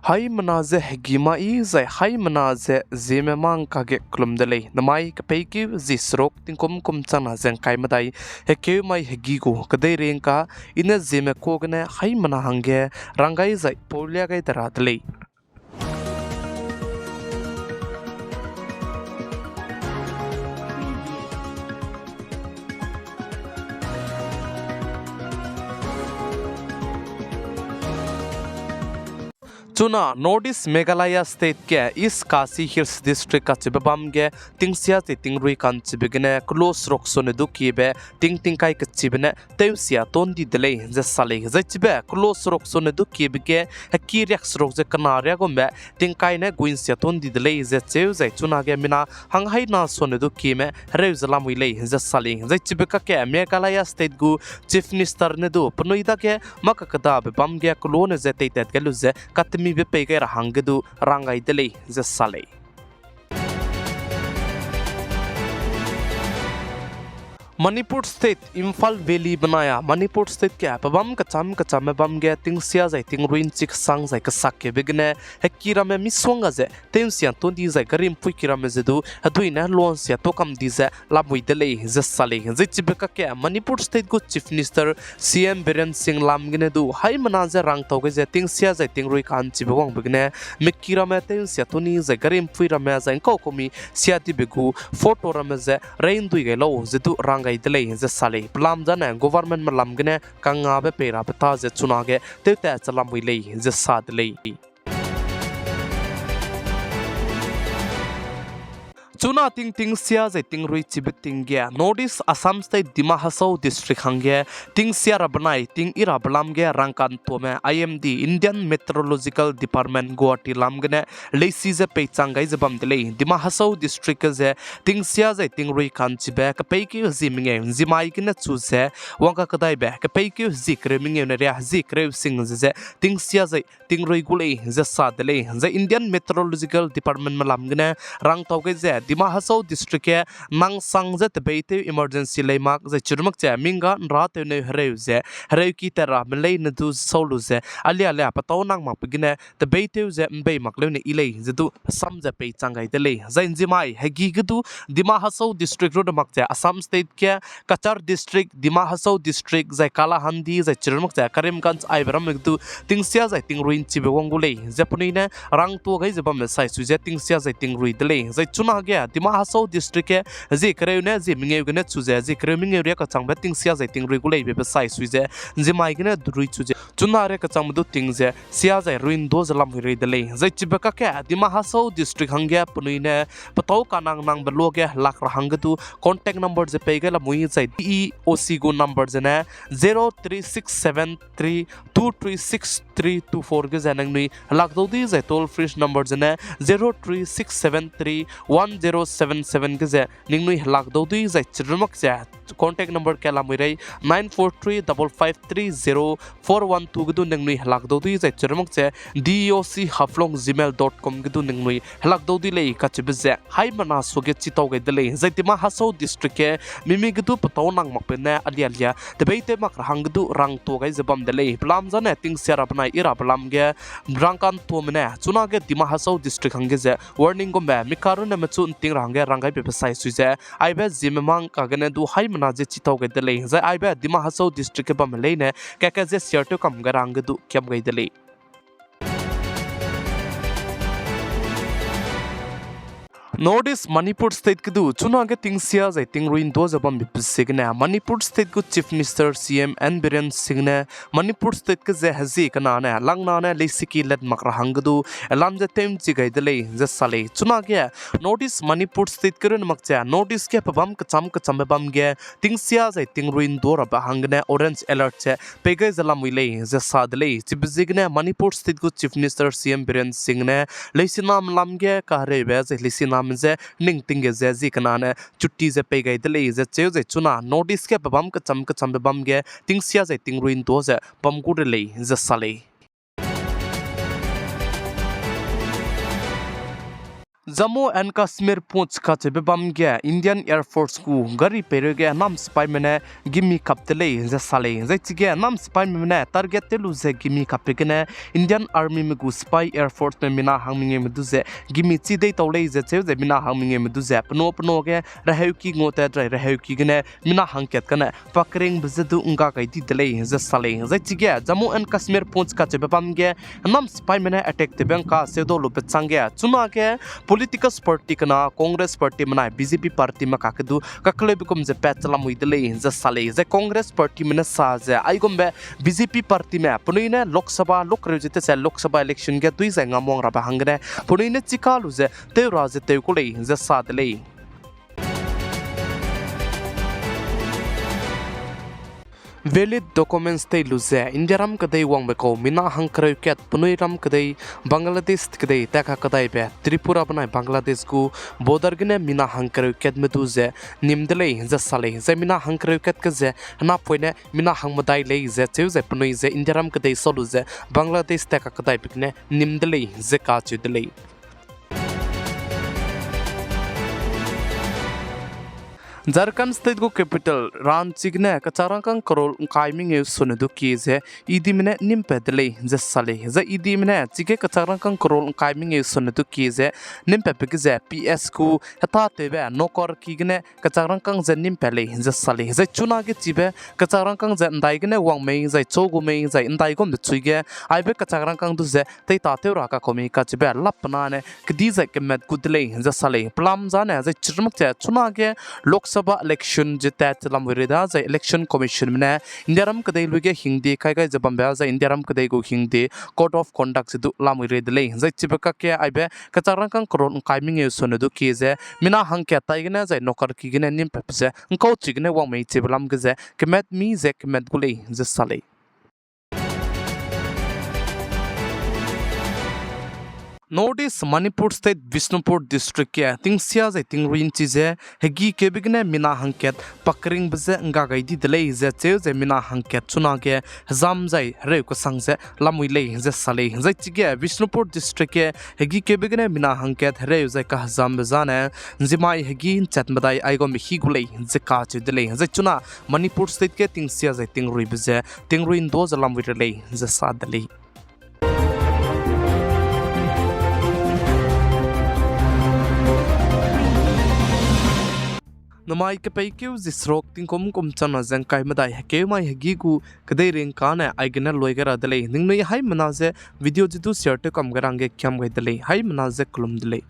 Haimanaze hegimai zai haimanaze zeme mang kage klumdele namai kapeki zisrok tinkum kumchana zen kaimadai hekeu mai hegigo kadai renka ina zeme kogne haimana hange rangai zai polya gai daradle Tuna Nordis Meghalaya State ke East Khasi Hills District ka chibam ge tingsia te tingrui kan chibigene close roksone du kibe tingkai ka chibne teusia tondi delay je sale je chibe close roksone du kibege ki rex rok je kanaria gombe tingkai ne guinsia tondi delay je cheu je tuna ge mina hanghai na sone du kime reuzalam wile je sale je chibeka ke Meghalaya State gu chief minister ne du pnoida ke makakada be bam ge klone je teitet gelu je katmi be pege rahangdu rangai dele je sale Manipur State Imphal Valley banaya Manipur State ke pabam kacham bam ge tingsia zai tingruin chik sang zai ka sakke begne hekira me miswanga ze tensia to di zai garim puikira me zedu aduina lon sia to kam di ze labui dele je sale je chibeka ke Manipur State go chief minister CM Biren Singh lam gene du hai mana ze rang to ge ze tingsia zai tingrui kan chibawang begne mekira me tensia to ni zai garim puira me zai ko komi sia ti begu photo ra me ze rain dui ge lo zedu rang idle je sale plam jana government ma lamgene kanga be pera pata je chunage te ta chalam wile je sadle Chuna ting sia zai ting rui chibiting ge notice Assam state Dima hasoa district hange ting sia rabanai ting ira balam ge rangkan tome IMD Indian Meteorological Department Guwahati lamgene leisi je peichang gai jabam dele Dima hasoa district je ting sia zai ting rui kan chibe ka peiki zimnge zimai gine chu se wangka kadai be ka peiki zikre minge ne ria zikre sing je ting sia zai ting rui gule je sa dele je Indian Meteorological Department malamgene rang tauge je Dima hasoa district ke nang sang je tebete emergency leimak je churmak che minga rat ne hreu je hreu ki tera mlei ne du solu je alia pato nang mak pigine tebete je mbei mak le ne ilei je du sam je pe changai de le zain jimai hegi gdu Dima hasoa district ro mak che Assam state ke Kachar district Dima hasoa district je kala handi je churmak che karimganj aibram gdu tingsia je tingruin chibewongule je punine rang to gai je bam sai su je tingsia je tingrui de le je chuna ge Dima hasoa district ke je kreune je minge gune chuje je kreminge ria ka changba tingsia je tingrui gulei be sai suije je mai gune drui chuje chuna re ka changbu tingje sia je ruin do zalam ri dele je chibeka ke Dima hasoa district hangya punuine patau kanang nang beloge lak rahangdu contact number je pege la mui je EOC go number je na 036732363324 ge janang nui lak do di je toll free number je na 0367310777 ge je ningnui lak do di je chirmak je contact number ke la mui rei 9435530412 ge du ningnui lak do di je chirmak je doc@gmail.com ge du ningnui lak do di lei ka chibe je hai mana soge chitau ge dele je Dima hasoa district ke mimi ge du patau nang mak pe na alia tebeite mak rang du rang to gai jabam dele plam jane ting sera banai ira plam ge rangkan to mene chuna ge Dima hasoa district hange je warning go me mikaru ne machun ting range rangai pe sai suije aibe Zeme mang ka gene du hai mana je chitau ge dele je aibe Dima hasoa district ke bam leine ka je share to kam ga rang du kyam gai dele Notice Manipur State ke du chuna ge tingsia zai tingruin do jabam bisigne Manipur State go chief minister CM N Biren Singh ne Manipur State ke je hazi kana ne langna ne leisiki let makra hangdu elam je tem chi gai dele je sale chuna ge notice Manipur State ke ren makcha notice ke pabam kacham bam ge tingsia zai tingruin do ra ba hangne orange alert che pege zalam wile je sadle chibigne Manipur State go chief minister CM Biren Singh ne leisinam lam ge ka re be je leisinam je ning tinge je ji kana ne chutti je pe gai dele je cheu je chuna notice ke babam kacham bam ge tingsia je tingruin do je pam gu le je sale Jammu and Kashmir Punch ka chebe bam ge Indian Air Force ku gari pere ge nam spy mene gimi kaptele ze sale ze chige nam spy mene target te lu ze gimi kapigene Indian Army me gu spy Air Force me mina hangminge me du ze gimi chi dei tole ze che ze mina hangminge me du ze pno ge raheu ki ngote drai raheu ki gene mina hangket kana pakring bzedu unga kai di dele ze sale ze chige Jammu and Kashmir Punch ka chebe bam ge nam spy mene attack te bang ka se do lu pe changge chuna ge political party kana Congress party mana BJP party ma kakadu kakle bikum je patlam uidele je sale je Congress party mana sa je aigombe BJP party me punoine Lok Sabha lokrejite se Lok Sabha election ge tui zenga mong ra ba hangne punoine chikalu je te raje te kule je sa dele valid documents te luze indiaram kadai wang beko mina hangkrai ket punuiram kadai Bangladesh kadai taka kadai be Tripura banai Bangladesh ku border gene mina hangkrai ket meduze nimdele je sale je mina hangkrai ket kaze na poine mina hangmadai le je cheuze punui je indiaram kadai soluze Bangladesh taka kadai bikne nimdele je ka chudele Jharkhand state go capital Ranchi gne kacharangkang korol kaiming e sunedu kize idimne nimpedle je sale je idimne chike kacharangkang korol kaiming e sunedu kize nimpepekze PS ku hata tebe nokor kigne kacharangkang je nimpele je sale je chuna ge chibe kacharangkang je ndai gne wangmei je chogu mei je ndai gom de chuige aibe kacharangkang du je tei ta te ra ka komi ka chibe lapna ne kdi je kemet kudle je sale plam jane je chirmak che chuna ge Lok Sabha election jitat lam wirida za election commission mena indiaram kadai luge hingdi kai kai jabamba za indiaram kadai go hingdi code of conduct du lam wiridle za chibaka ke aibe kacharang kang kron kaiming e sonedu ki je mina hangke taigna za nokar ki gene nim pepse ngko chigne wang mei chiblam ge je kemet mi je kemet gule je sale Notice Manipur State Bishnupur District ke tingsia je tingrin chize hegi kebigne mina hangket pakring bze nga gaidi dele je cheu je mina hangket chuna ke zam jai re ko sangje lamui le je sale je chige Bishnupur District ke hegi kebigne mina hangket re je ka zam bzane zimai hegi chatmadai aigom hi gulei je ka che dele je chuna Manipur State ke tingsia je tingri bze tingruin do zalam wirele je sa dele Namai ke paikiu zisrok tingkom kom chana jang kai madai hake mai hagi gu kadai ring kana aigena loigara dele ningnoi hai manaze video jitu share te kam garange kyam gai dele hai manaze klum dele